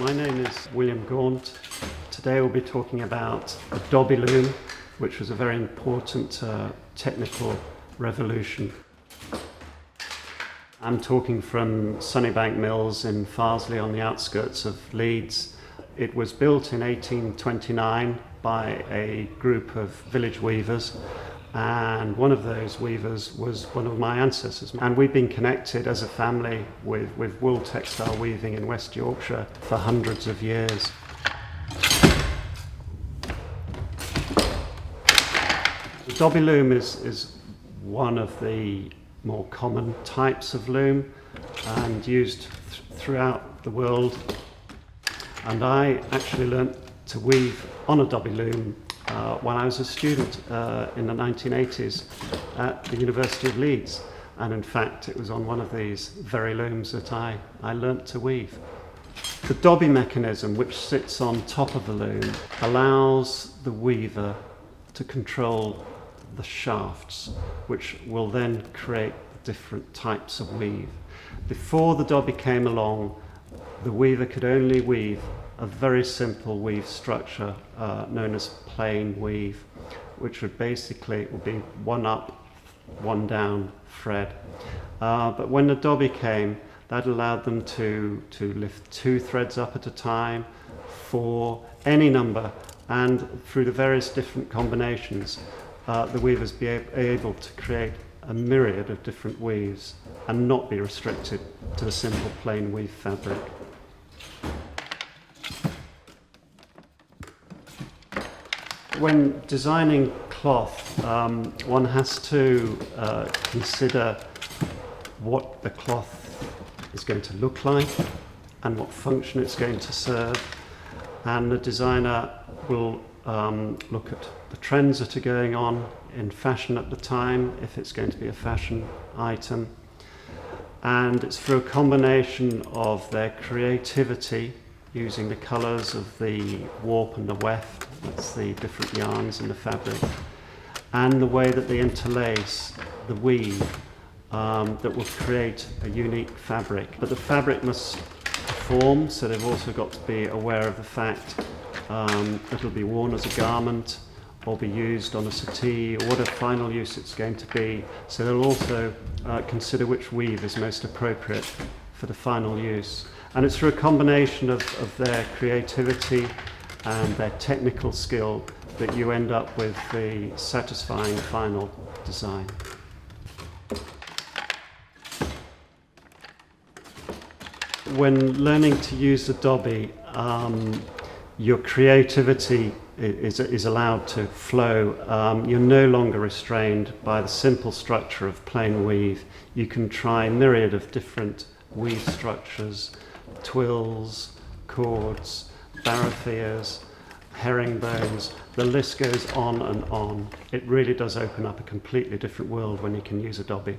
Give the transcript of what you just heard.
My name is William Gaunt. Today we'll be talking about the Dobby Loom, which was a very important technical revolution. I'm talking from Sunnybank Mills in Farsley on the outskirts of Leeds. It was built in 1829 by a group of village weavers, and one of those weavers was one of my ancestors. And we've been connected as a family with wool textile weaving in West Yorkshire for hundreds of years. The Dobby Loom is one of the more common types of loom and used throughout the world. And I actually learnt to weave on a Dobby Loom when I was a student in the 1980s at the University of Leeds. And in fact, it was on one of these very looms that I learnt to weave. The Dobby Mechanism, which sits on top of the loom, allows the weaver to control the shafts, which will then create different types of weave. Before the Dobby came along, the weaver could only weave a very simple weave structure known as plain weave, which would basically be one up, one down thread. But when the Dobby came, that allowed them to lift 2 threads up at a time, 4, any number, and through the various different combinations, the weavers be able to create a myriad of different weaves and not be restricted to the simple plain weave fabric. When designing cloth, one has to consider what the cloth is going to look like and what function it's going to serve, and the designer will look at the trends that are going on in fashion at the time, if it's going to be a fashion item, and it's through a combination of their creativity using the colours of the warp and the weft, that's the different yarns in the fabric, and the way that they interlace the weave that will create a unique fabric. But the fabric must perform, so they've also got to be aware of the fact that it'll be worn as a garment or be used on a settee or whatever final use it's going to be. So they'll also consider which weave is most appropriate for the final use. And it's through a combination of their creativity and their technical skill that you end up with the satisfying final design. When learning to use the Dobby, your creativity is allowed to flow. You're no longer restrained by the simple structure of plain weave. You can try a myriad of different weave structures, twills, cords, barrowfears, herringbones, the list goes on and on. It really does open up a completely different world when you can use a Dobby.